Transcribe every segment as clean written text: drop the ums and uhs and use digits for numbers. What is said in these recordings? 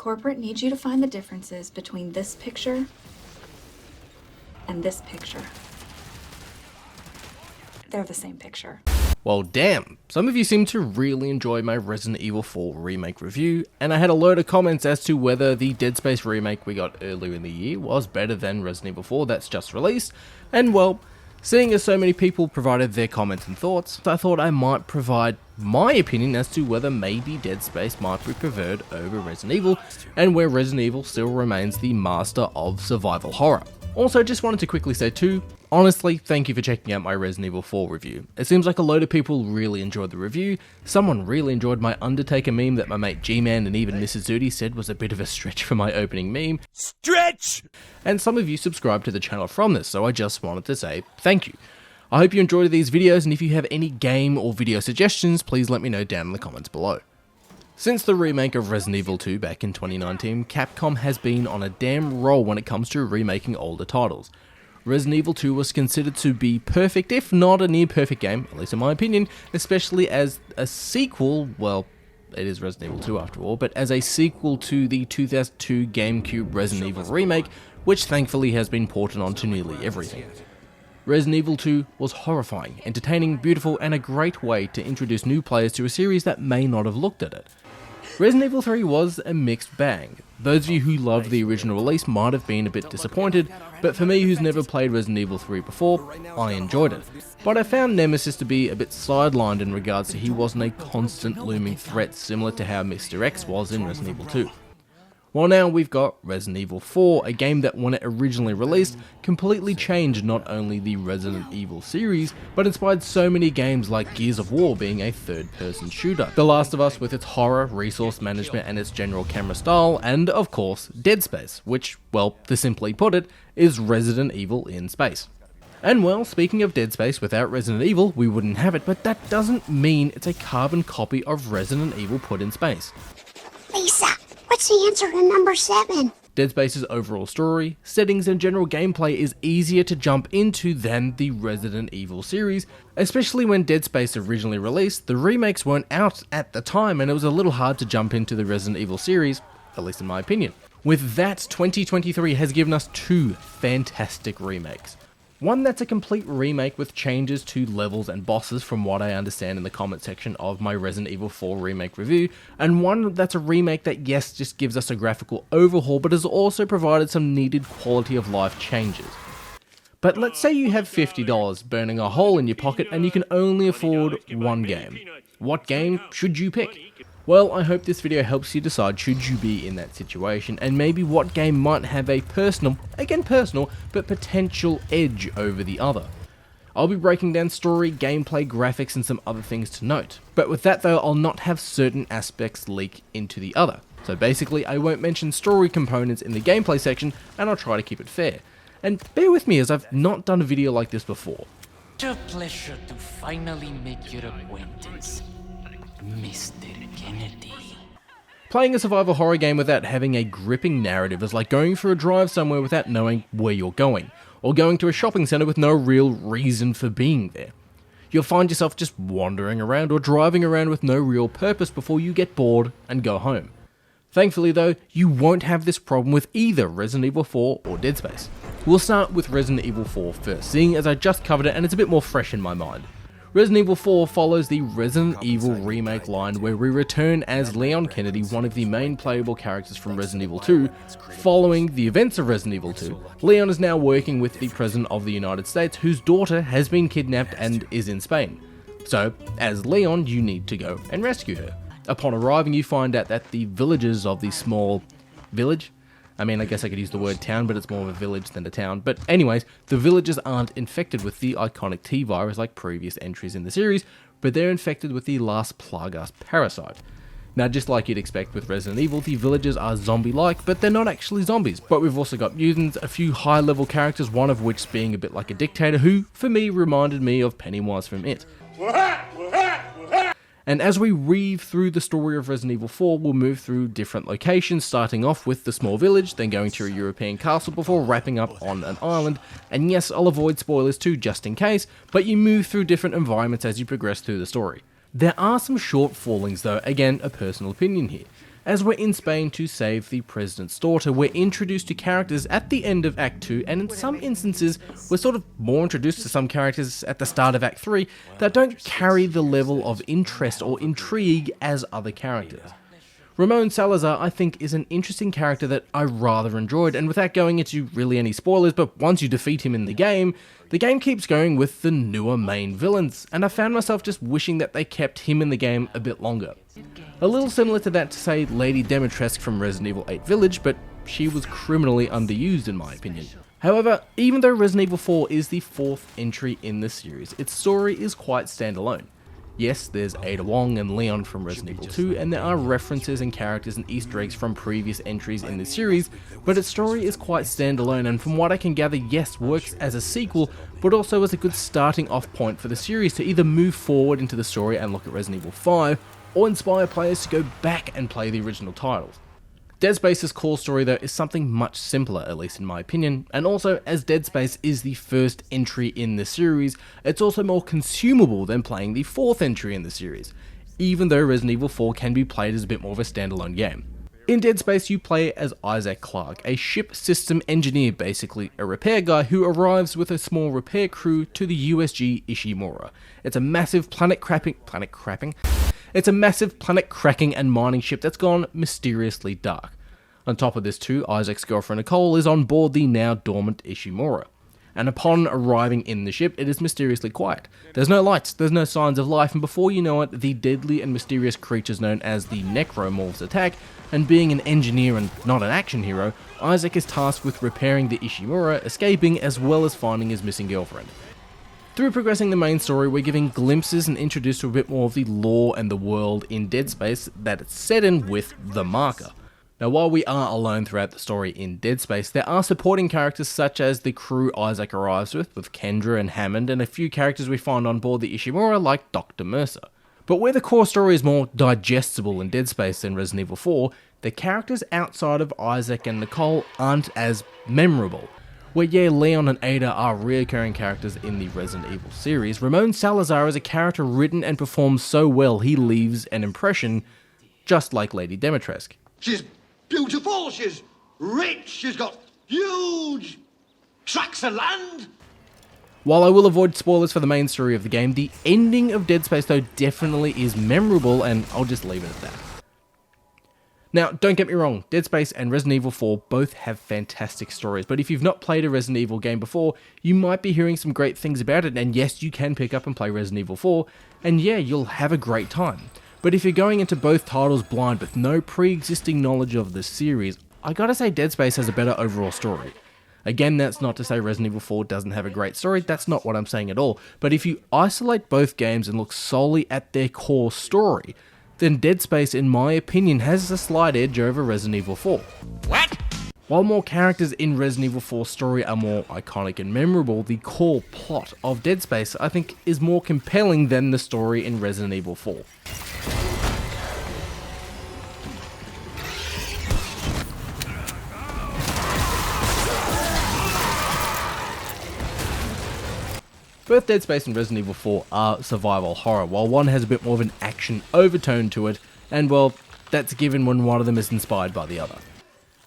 Corporate needs you to find the differences between this picture and this picture. They're the same picture. Well damn, some of you seem to really enjoy my Resident Evil 4 remake review, and I had a load of comments as to whether the Dead Space remake we got earlier in the year was better than Resident Evil 4 that's just released, and well, seeing as so many people provided their comments and thoughts, I thought I might provide my opinion as to whether maybe Dead Space might be preferred over Resident Evil, and where Resident Evil still remains the master of survival horror. Also, just wanted to quickly say too, honestly, thank you for checking out my Resident Evil 4 review. It seems like a load of people really enjoyed the review. Someone really enjoyed my Undertaker meme that my mate G-Man and even Mrs. Dudi said was a bit of a stretch for my opening meme. Stretch! And some of you subscribed to the channel from this, so I just wanted to say thank you. I hope you enjoyed these videos, and if you have any game or video suggestions, please let me know down in the comments below. Since the remake of Resident Evil 2 back in 2019, Capcom has been on a damn roll when it comes to remaking older titles. Resident Evil 2 was considered to be perfect, if not a near perfect game, at least in my opinion, especially as a sequel, well, it is Resident Evil 2 after all, but as a sequel to the 2002 GameCube Resident Evil remake, which thankfully has been ported onto nearly everything. Resident Evil 2 was horrifying, entertaining, beautiful, and a great way to introduce new players to a series that may not have looked at it. Resident Evil 3 was a mixed bag. Those of you who loved the original release might have been a bit disappointed, but for me who's never played Resident Evil 3 before, I enjoyed it. But I found Nemesis to be a bit sidelined in regards to he wasn't a constant looming threat similar to how Mr. X was in Resident Evil 2. Well, now we've got Resident Evil 4, a game that when it originally released, completely changed not only the Resident Evil series, but inspired so many games like Gears of War being a third-person shooter, The Last of Us with its horror, resource management and its general camera style, and of course, Dead Space, which, well, to simply put it, is Resident Evil in space. And well, speaking of Dead Space, without Resident Evil, we wouldn't have it, but that doesn't mean it's a carbon copy of Resident Evil put in space. Lisa, what's the answer to number 7? Dead Space's overall story, settings and general gameplay is easier to jump into than the Resident Evil series, especially when Dead Space originally released, the remakes weren't out at the time and it was a little hard to jump into the Resident Evil series, at least in my opinion. With that, 2023 has given us 2 fantastic remakes. One that's a complete remake with changes to levels and bosses from what I understand in the comment section of my Resident Evil 4 remake review, and one that's a remake that yes, just gives us a graphical overhaul but has also provided some needed quality of life changes. But let's say you have $50 burning a hole in your pocket and you can only afford one game. What game should you pick? Well, I hope this video helps you decide should you be in that situation, and maybe what game might have a personal, again personal, but potential edge over the other. I'll be breaking down story, gameplay, graphics and some other things to note. But with that though, I'll not have certain aspects leak into the other. So basically, I won't mention story components in the gameplay section, and I'll try to keep it fair. And bear with me as I've not done a video like this before. It's a pleasure to finally make your acquaintance, Mr. Kennedy. Playing a survival horror game without having a gripping narrative is like going for a drive somewhere without knowing where you're going, or going to a shopping centre with no real reason for being there. You'll find yourself just wandering around or driving around with no real purpose before you get bored and go home. Thankfully though, you won't have this problem with either Resident Evil 4 or Dead Space. We'll start with Resident Evil 4 first, seeing as I just covered it and it's a bit more fresh in my mind. Resident Evil 4 follows the Resident Evil remake line where we return as Leon Kennedy, one of the main playable characters from Resident Evil 2. Following the events of Resident Evil 2, Leon is now working with the President of the United States, whose daughter has been kidnapped and is in Spain. So, as Leon, you need to go and rescue her. Upon arriving, you find out that the villagers of the small village, I mean, I guess I could use the word town, but it's more of a village than a town. But anyways, the villagers aren't infected with the iconic T-virus like previous entries in the series, but they're infected with the Las Plagas parasite. Now, just like you'd expect with Resident Evil, the villagers are zombie-like, but they're not actually zombies. But we've also got mutants, a few high-level characters, one of which being a bit like a dictator who, for me, reminded me of Pennywise from It. And as we weave through the story of Resident Evil 4, we'll move through different locations, starting off with the small village, then going to a European castle before wrapping up on an island. And yes, I'll avoid spoilers too, just in case, but you move through different environments as you progress through the story. There are some short fallings though, again, a personal opinion here. As we're in Spain to save the president's daughter, we're introduced to characters at the end of Act 2, and in some instances, we're sort of more introduced to some characters at the start of Act 3 that don't carry the level of interest or intrigue as other characters. Ramon Salazar, I think, is an interesting character that I rather enjoyed, and without going into really any spoilers, but once you defeat him in the game keeps going with the newer main villains, and I found myself just wishing that they kept him in the game a bit longer. A little similar to that to say Lady Dimitrescu from Resident Evil 8 Village, but she was criminally underused in my opinion. However, even though Resident Evil 4 is the 4th entry in the series, its story is quite standalone. Yes, there's Ada Wong and Leon from Resident Evil 2, and there are references and characters and Easter eggs from previous entries in the series, but its story is quite standalone, and from what I can gather, yes, works as a sequel, but also as a good starting off point for the series to either move forward into the story and look at Resident Evil 5, or inspire players to go back and play the original titles. Dead Space's core story though is something much simpler, at least in my opinion, and also as Dead Space is the first entry in the series, it's also more consumable than playing the 4th entry in the series, even though Resident Evil 4 can be played as a bit more of a standalone game. In Dead Space you play as Isaac Clarke, a ship system engineer, basically a repair guy who arrives with a small repair crew to the USG Ishimura. It's a massive planet-cracking and mining ship that's gone mysteriously dark. On top of this too, Isaac's girlfriend Nicole is on board the now dormant Ishimura. And upon arriving in the ship, it is mysteriously quiet. There's no lights, there's no signs of life, and before you know it, the deadly and mysterious creatures known as the Necromorphs attack, and being an engineer and not an action hero, Isaac is tasked with repairing the Ishimura, escaping, as well as finding his missing girlfriend. Through progressing the main story, we're giving glimpses and introduced to a bit more of the lore and the world in Dead Space that it's set in with the marker. Now, while we are alone throughout the story in Dead Space, there are supporting characters such as the crew Isaac arrives with Kendra and Hammond, and a few characters we find on board the Ishimura like Dr. Mercer. But where the core story is more digestible in Dead Space than Resident Evil 4, the characters outside of Isaac and Nicole aren't as memorable. Where yeah, Leon and Ada are recurring characters in the Resident Evil series, Ramon Salazar is a character written and performed so well he leaves an impression, just like Lady Dimitrescu. She's beautiful, she's rich, she's got huge tracts of land. While I will avoid spoilers for the main story of the game, the ending of Dead Space though definitely is memorable, and I'll just leave it at that. Now, don't get me wrong, Dead Space and Resident Evil 4 both have fantastic stories, but if you've not played a Resident Evil game before, you might be hearing some great things about it, and yes, you can pick up and play Resident Evil 4, and yeah, you'll have a great time. But if you're going into both titles blind with no pre-existing knowledge of the series, I gotta say Dead Space has a better overall story. Again, that's not to say Resident Evil 4 doesn't have a great story, that's not what I'm saying at all, but if you isolate both games and look solely at their core story, then Dead Space, in my opinion, has a slight edge over Resident Evil 4. What? While more characters in Resident Evil 4's story are more iconic and memorable, the core plot of Dead Space, I think, is more compelling than the story in Resident Evil 4. Both Dead Space and Resident Evil 4 are survival horror, while one has a bit more of an action overtone to it, and well, that's given when one of them is inspired by the other.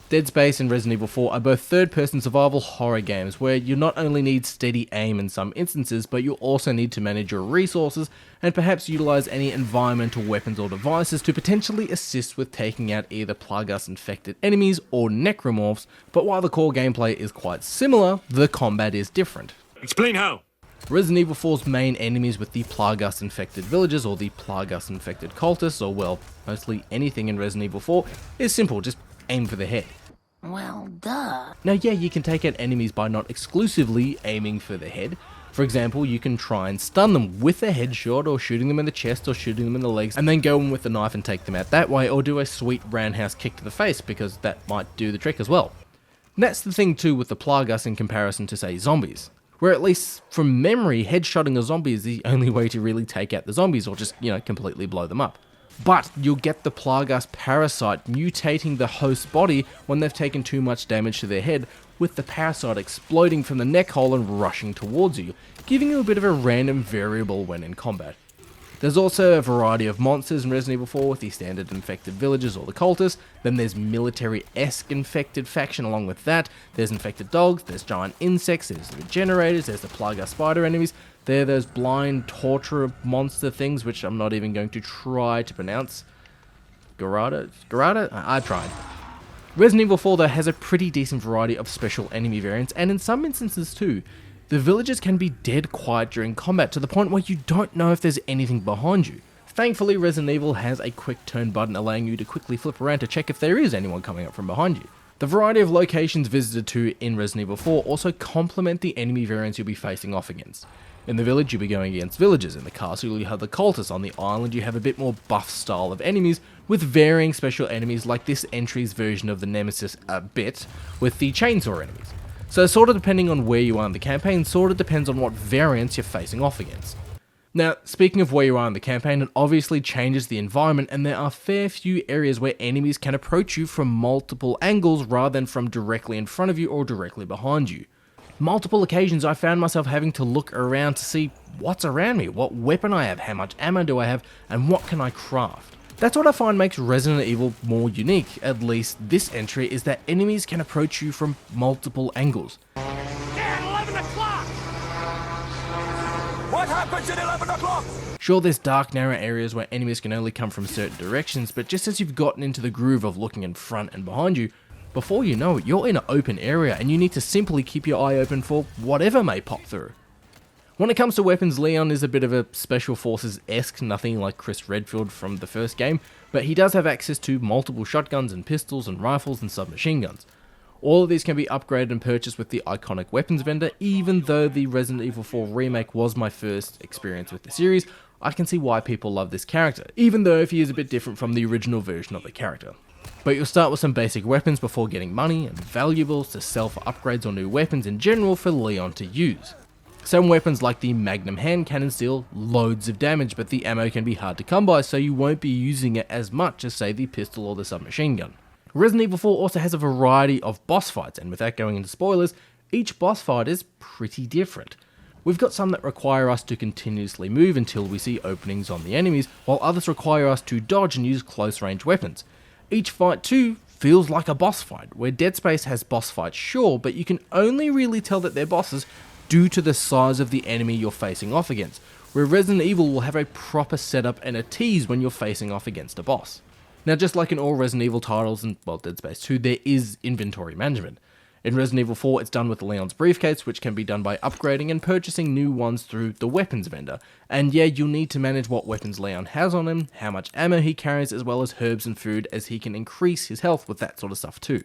Dead Space and Resident Evil 4 are both third-person survival horror games where you not only need steady aim in some instances, but you also need to manage your resources and perhaps utilize any environmental weapons or devices to potentially assist with taking out either Plagas-infected enemies or Necromorphs, but while the core gameplay is quite similar, the combat is different. Explain how. Resident Evil 4's main enemies with the Plagas-infected villagers or the Plagas-infected cultists, or well, mostly anything in Resident Evil 4, is simple, just aim for the head. Well, duh. Now yeah, you can take out enemies by not exclusively aiming for the head. For example, you can try and stun them with a headshot, or shooting them in the chest, or shooting them in the legs, and then go in with the knife and take them out that way, or do a sweet roundhouse kick to the face, because that might do the trick as well. And that's the thing too with the Plagas in comparison to say zombies, where at least from memory, headshotting a zombie is the only way to really take out the zombies, or just, completely blow them up. But you'll get the Plagas parasite mutating the host's body when they've taken too much damage to their head, with the parasite exploding from the neck hole and rushing towards you, giving you a bit of a random variable when in combat. There's also a variety of monsters in Resident Evil 4 with the standard infected villagers or the cultists. Then there's military-esque infected faction along with that. There's infected dogs, there's giant insects, there's the regenerators, there's the Plaga spider enemies. There are those blind torture monster things, which I'm not even going to try to pronounce. Garada? I tried. Resident Evil 4 though has a pretty decent variety of special enemy variants, and in some instances too, the villagers can be dead quiet during combat to the point where you don't know if there's anything behind you. Thankfully, Resident Evil has a quick turn button allowing you to quickly flip around to check if there is anyone coming up from behind you. The variety of locations visited to in Resident Evil 4 also complement the enemy variants you'll be facing off against. In the village, you'll be going against villagers. In the castle, you have the cultists. On the island, you have a bit more buff style of enemies, with varying special enemies like this entry's version of the Nemesis a bit, with the chainsaw enemies. So sort of depending on where you are in the campaign, sort of depends on what variants you're facing off against. Now, speaking of where you are in the campaign, it obviously changes the environment, and there are fair few areas where enemies can approach you from multiple angles rather than from directly in front of you or directly behind you. Multiple occasions I found myself having to look around to see what's around me, what weapon I have, how much ammo do I have, and what can I craft. That's what I find makes Resident Evil more unique, at least this entry, is that enemies can approach you from multiple angles. Dad, 11 o'clock! What happens at 11 o'clock? Sure, there's dark, narrow areas where enemies can only come from certain directions, but just as you've gotten into the groove of looking in front and behind you, before you know it, you're in an open area and you need to simply keep your eye open for whatever may pop through. When it comes to weapons, Leon is a bit of a Special Forces-esque, nothing like Chris Redfield from the first game, but he does have access to multiple shotguns and pistols and rifles and submachine guns. All of these can be upgraded and purchased with the iconic weapons vendor. Even though the Resident Evil 4 remake was my first experience with the series, I can see why people love this character, even though if he is a bit different from the original version of the character. But you'll start with some basic weapons before getting money and valuables to sell for upgrades or new weapons in general for Leon to use. Some weapons like the Magnum hand cannons deal loads of damage, but the ammo can be hard to come by, so you won't be using it as much as say the pistol or the submachine gun. Resident Evil 4 also has a variety of boss fights, and without going into spoilers, each boss fight is pretty different. We've got some that require us to continuously move until we see openings on the enemies, while others require us to dodge and use close range weapons. Each fight too feels like a boss fight, where Dead Space has boss fights sure, but you can only really tell that they're bosses due to the size of the enemy you're facing off against, where Resident Evil will have a proper setup and a tease when you're facing off against a boss. Now, just like in all Resident Evil titles and, well, Dead Space 2, there is inventory management. In Resident Evil 4, it's done with Leon's briefcase, which can be done by upgrading and purchasing new ones through the weapons vendor. And yeah, you'll need to manage what weapons Leon has on him, how much ammo he carries, as well as herbs and food, as he can increase his health with that sort of stuff too.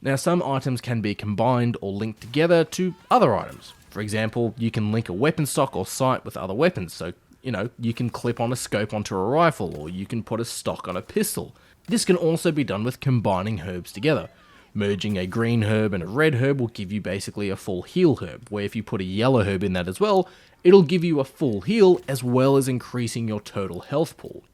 Now, some items can be combined or linked together to other items. For example, you can link a weapon stock or sight with other weapons, so, you can clip on a scope onto a rifle, or you can put a stock on a pistol. This can also be done with combining herbs together. Merging a green herb and a red herb will give you basically a full heal herb, where if you put a yellow herb in that as well, it'll give you a full heal as well as increasing your total health pool.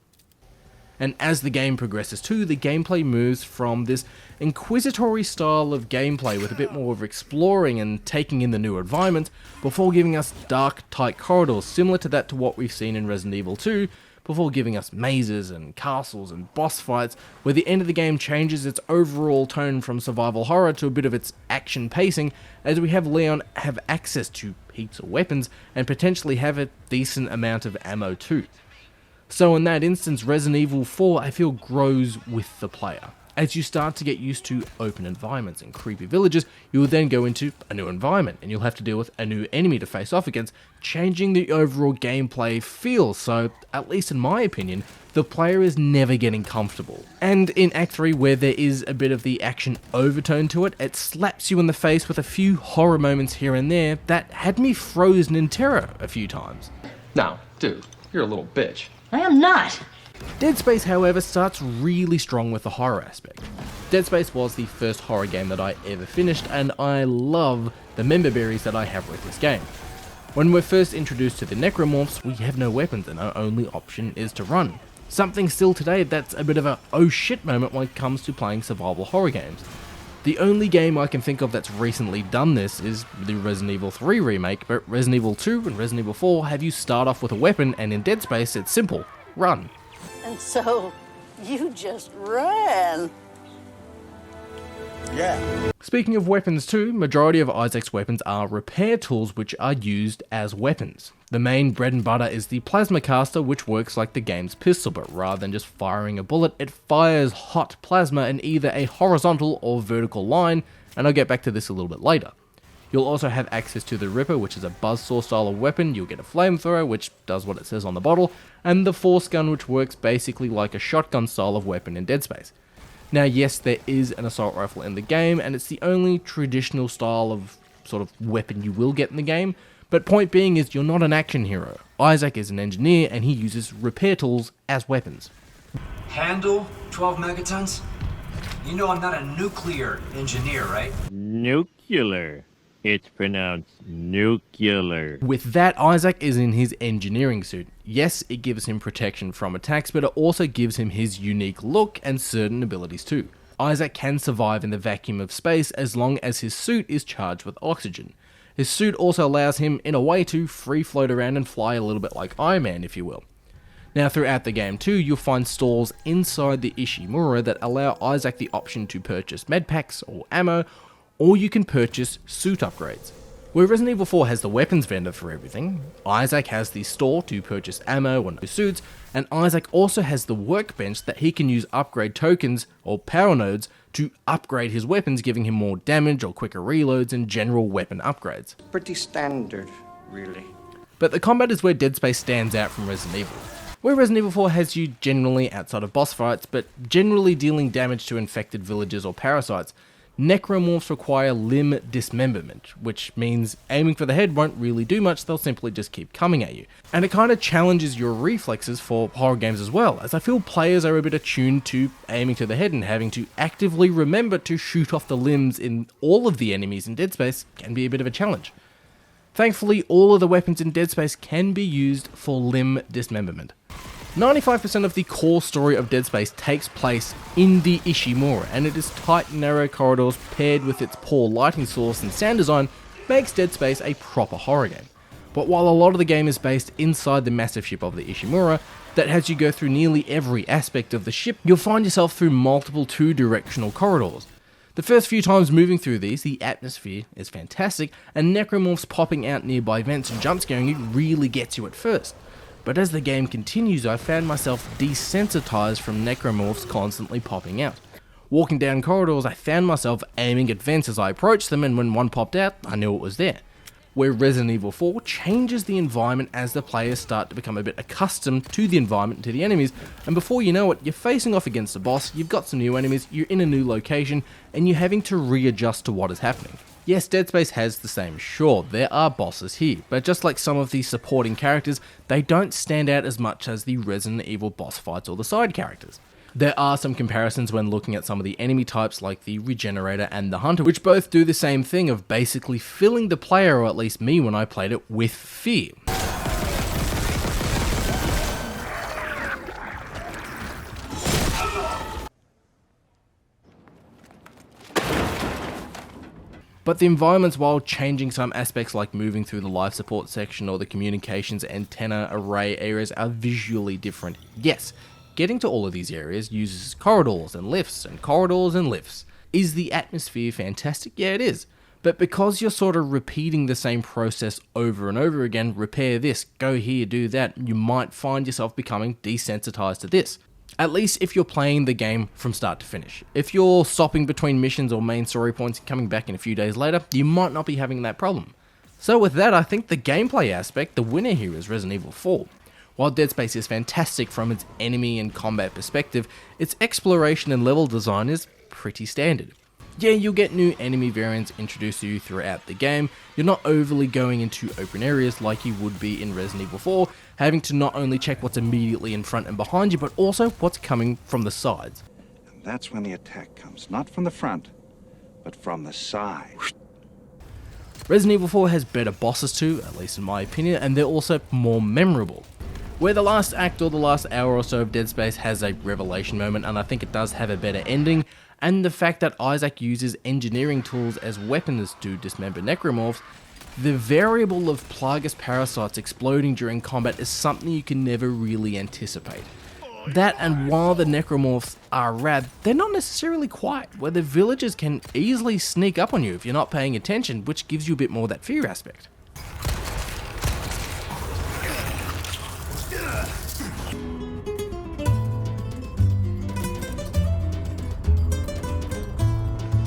And as the game progresses too, the gameplay moves from this inquisitory style of gameplay with a bit more of exploring and taking in the new environment, before giving us dark, tight corridors similar to what we've seen in Resident Evil 2, before giving us mazes and castles and boss fights, where the end of the game changes its overall tone from survival horror to a bit of its action pacing, as we have Leon have access to heaps of weapons and potentially have a decent amount of ammo too. So in that instance, Resident Evil 4 I feel grows with the player. As you start to get used to open environments and creepy villages, you will then go into a new environment and you'll have to deal with a new enemy to face off against, changing the overall gameplay feel. So, at least in my opinion, the player is never getting comfortable. And in Act 3, where there is a bit of the action overtone to it, it slaps you in the face with a few horror moments here and there that had me frozen in terror a few times. Now, dude, you're a little bitch. I am not. Dead Space, however, starts really strong with the horror aspect. Dead Space was the first horror game that I ever finished, and I love the member berries that I have with this game. When we're first introduced to the necromorphs, we have no weapons and our only option is to run. Something still today that's a bit of a oh shit moment when it comes to playing survival horror games. The only game I can think of that's recently done this is the Resident Evil 3 remake, but Resident Evil 2 and Resident Evil 4 have you start off with a weapon, and in Dead Space it's simple, run. And so, you just ran. Yeah. Speaking of weapons too, majority of Isaac's weapons are repair tools which are used as weapons. The main bread and butter is the plasma caster, which works like the game's pistol, but rather than just firing a bullet, it fires hot plasma in either a horizontal or vertical line, and I'll get back to this a little bit later. You'll also have access to the Ripper, which is a buzzsaw style of weapon. You'll get a flamethrower, which does what it says on the bottle, and the force gun, which works basically like a shotgun style of weapon in Dead Space. Now yes, there is an assault rifle in the game, and it's the only traditional style of sort of weapon you will get in the game, but point being is you're not an action hero. Isaac is an engineer, and he uses repair tools as weapons. Handle 12 megatons? You know I'm not a nuclear engineer, right? Nuclear. It's pronounced nuclear. With that, Isaac is in his engineering suit. Yes, it gives him protection from attacks, but it also gives him his unique look and certain abilities too. Isaac can survive in the vacuum of space as long as his suit is charged with oxygen. His suit also allows him, in a way, to free float around and fly a little bit like Iron Man, if you will. Now throughout the game too, you'll find stores inside the Ishimura that allow Isaac the option to purchase medpacks or ammo, or you can purchase suit upgrades. Where Resident Evil 4 has the weapons vendor for everything, Isaac has the store to purchase ammo and suits, and Isaac also has the workbench that he can use upgrade tokens or power nodes to upgrade his weapons, giving him more damage or quicker reloads and general weapon upgrades. Pretty standard, really. But the combat is where Dead Space stands out from Resident Evil. Where Resident Evil 4 has you generally outside of boss fights, but generally dealing damage to infected villagers or parasites, necromorphs require limb dismemberment, which means aiming for the head won't really do much, they'll simply just keep coming at you. And it kind of challenges your reflexes for horror games as well, as I feel players are a bit attuned to aiming to the head and having to actively remember to shoot off the limbs in all of the enemies in Dead Space can be a bit of a challenge. Thankfully, all of the weapons in Dead Space can be used for limb dismemberment. 95% of the core story of Dead Space takes place in the Ishimura, and it is tight, narrow corridors paired with its poor lighting source and sound design makes Dead Space a proper horror game. But while a lot of the game is based inside the massive ship of the Ishimura, that has you go through nearly every aspect of the ship, you'll find yourself through multiple two-directional corridors. The first few times moving through these, the atmosphere is fantastic, and necromorphs popping out nearby vents and jump-scaring you really gets you at first. But as the game continues, I found myself desensitized from necromorphs constantly popping out. Walking down corridors, I found myself aiming at vents as I approached them, and when one popped out, I knew it was there. Where Resident Evil 4 changes the environment as the players start to become a bit accustomed to the environment and to the enemies, and before you know it, you're facing off against a boss, you've got some new enemies, you're in a new location, and you're having to readjust to what is happening. Yes, Dead Space has the same, sure, there are bosses here, but just like some of the supporting characters, they don't stand out as much as the Resident Evil boss fights or the side characters. There are some comparisons when looking at some of the enemy types like the Regenerator and the Hunter, which both do the same thing of basically filling the player, or at least me when I played it, with fear. But the environments, while changing some aspects like moving through the life support section or the communications antenna array areas, are visually different. Yes, getting to all of these areas uses corridors and lifts and corridors and lifts. Is the atmosphere fantastic? Yeah, it is. But because you're sort of repeating the same process over and over again, repair this, go here, do that, you might find yourself becoming desensitized to this. At least if you're playing the game from start to finish. If you're stopping between missions or main story points and coming back in a few days later, you might not be having that problem. So with that, I think the gameplay aspect, the winner here is Resident Evil 4. While Dead Space is fantastic from its enemy and combat perspective, its exploration and level design is pretty standard. Yeah, you'll get new enemy variants introduced to you throughout the game. You're not overly going into open areas like you would be in Resident Evil 4, having to not only check what's immediately in front and behind you, but also what's coming from the sides. And that's when the attack comes, not from the front, but from the side. Resident Evil 4 has better bosses too, at least in my opinion, and they're also more memorable. Where the last act or the last hour or so of Dead Space has a revelation moment, and I think it does have a better ending, and the fact that Isaac uses engineering tools as weapons to dismember necromorphs, the variable of Plagueis parasites exploding during combat is something you can never really anticipate. That, and while the necromorphs are rad, they're not necessarily quiet, where the villagers can easily sneak up on you if you're not paying attention, which gives you a bit more of that fear aspect.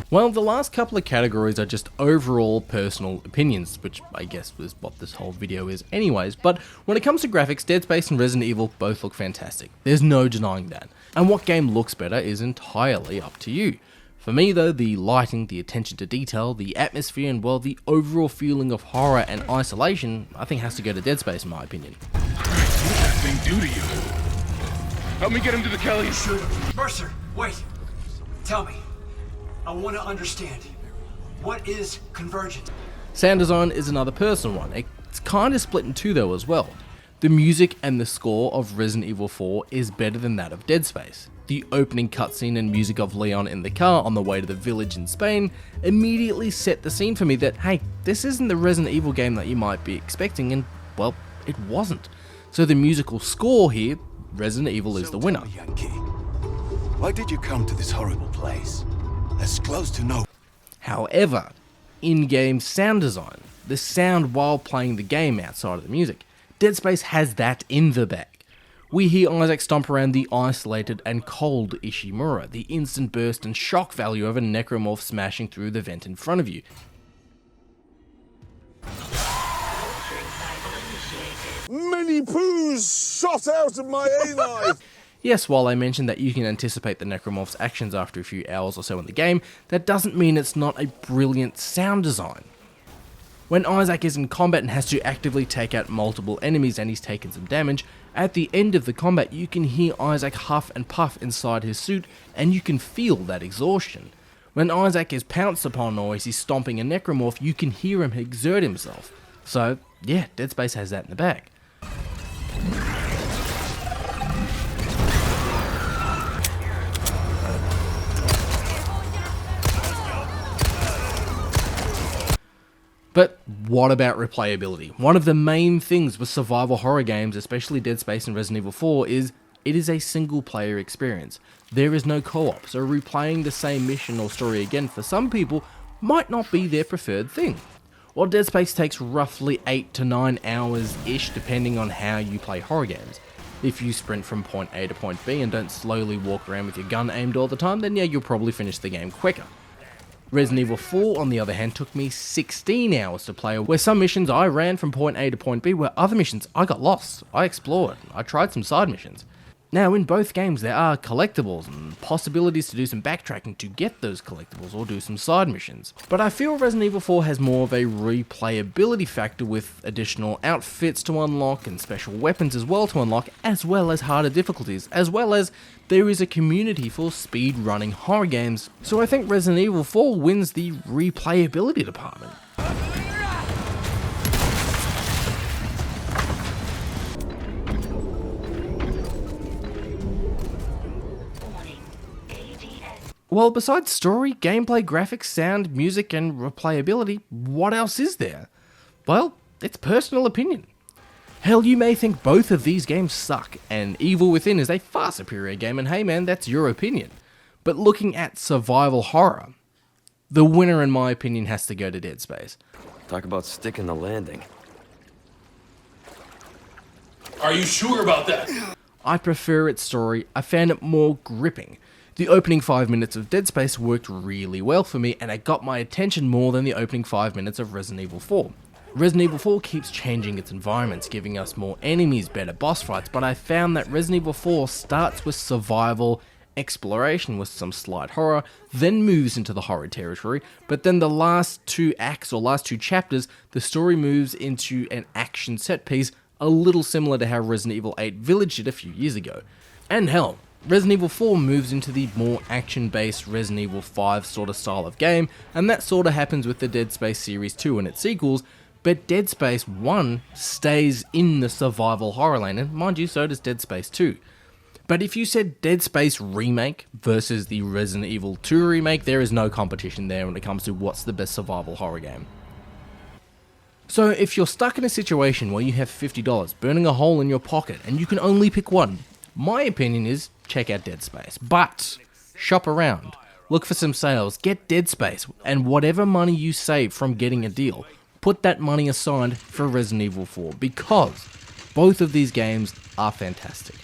Well, the last couple of categories are just overall personal opinions, which I guess was what this whole video is anyways, but when it comes to graphics, Dead Space and Resident Evil both look fantastic. There's no denying that. And what game looks better is entirely up to you. For me though, the lighting, the attention to detail, the atmosphere, and well, the overall feeling of horror and isolation, I think has to go to Dead Space in my opinion. What did that thing do to you? Help me get him to the Kelly. Mercer, wait. Tell me. I want to understand. What is convergence? Sound design is another personal one. It's kind of split in two though as well. The music and the score of Resident Evil 4 is better than that of Dead Space. The opening cutscene and music of Leon in the car on the way to the village in Spain immediately set the scene for me that, hey, this isn't the Resident Evil game that you might be expecting, and, well, it wasn't. So the musical score here, Resident Evil is the winner. Why did you come to this horrible place? As close to no. However, in-game sound design, the sound while playing the game outside of the music, Dead Space has that in the bag. We hear Isaac stomp around the isolated and cold Ishimura, the instant burst and shock value of a necromorph smashing through the vent in front of you. Many poos shot out of my A-knife. Yes, while I mentioned that you can anticipate the necromorph's actions after a few hours or so in the game, that doesn't mean it's not a brilliant sound design. When Isaac is in combat and has to actively take out multiple enemies and he's taken some damage, at the end of the combat you can hear Isaac huff and puff inside his suit and you can feel that exhaustion. When Isaac is pounced upon or as he's stomping a necromorph, you can hear him exert himself. So yeah, Dead Space has that in the bag. But what about replayability? One of the main things with survival horror games, especially Dead Space and Resident Evil 4, is it is a single player experience. There is no co-op, so replaying the same mission or story again for some people might not be their preferred thing. While Dead Space takes roughly 8 to 9 hours-ish depending on how you play horror games. If you sprint from point A to point B and don't slowly walk around with your gun aimed all the time, then yeah, you'll probably finish the game quicker. Resident Evil 4, on the other hand, took me 16 hours to play, where some missions I ran from point A to point B, where other missions I got lost, I explored, I tried some side missions. Now, in both games there are collectibles and possibilities to do some backtracking to get those collectibles or do some side missions. But I feel Resident Evil 4 has more of a replayability factor with additional outfits to unlock and special weapons as well to unlock, as well as harder difficulties, as well as there is a community for speed running horror games. So I think Resident Evil 4 wins the replayability department. Well, besides story, gameplay, graphics, sound, music, and replayability, what else is there? Well, it's personal opinion. Hell, you may think both of these games suck, and Evil Within is a far superior game, and hey man, that's your opinion. But looking at survival horror, the winner in my opinion has to go to Dead Space. Talk about sticking the landing. Are you sure about that? I prefer its story, I found it more gripping. The opening 5 minutes of Dead Space worked really well for me, and it got my attention more than the opening 5 minutes of Resident Evil 4. Resident Evil 4 keeps changing its environments, giving us more enemies, better boss fights, but I found that Resident Evil 4 starts with survival, exploration with some slight horror, then moves into the horror territory, but then the last 2 acts or last 2 chapters, the story moves into an action set piece, a little similar to how Resident Evil 8 Village did a few years ago. And hell, Resident Evil 4 moves into the more action-based Resident Evil 5 sort of style of game, and that sort of happens with the Dead Space Series 2 and its sequels, but Dead Space 1 stays in the survival horror lane, and mind you, so does Dead Space 2. But if you said Dead Space Remake versus the Resident Evil 2 remake, there is no competition there when it comes to what's the best survival horror game. So if you're stuck in a situation where you have $50 burning a hole in your pocket and you can only pick one, my opinion is check out Dead Space. But shop around, look for some sales, get Dead Space, and whatever money you save from getting a deal, put that money aside for Resident Evil 4, because both of these games are fantastic.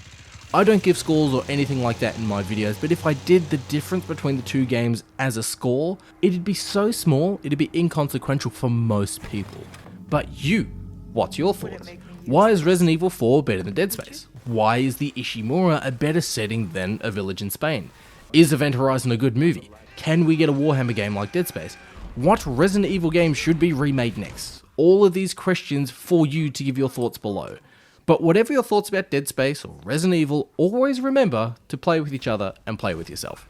I don't give scores or anything like that in my videos, but if I did the difference between the two games as a score, it'd be so small, it'd be inconsequential for most people. But you, what's your thoughts? Why is Resident Evil 4 better than Dead Space? Why is the Ishimura a better setting than A Village in Spain? Is Event Horizon a good movie? Can we get a Warhammer game like Dead Space? What Resident Evil game should be remade next? All of these questions for you to give your thoughts below. But whatever your thoughts about Dead Space or Resident Evil, always remember to play with each other and play with yourself.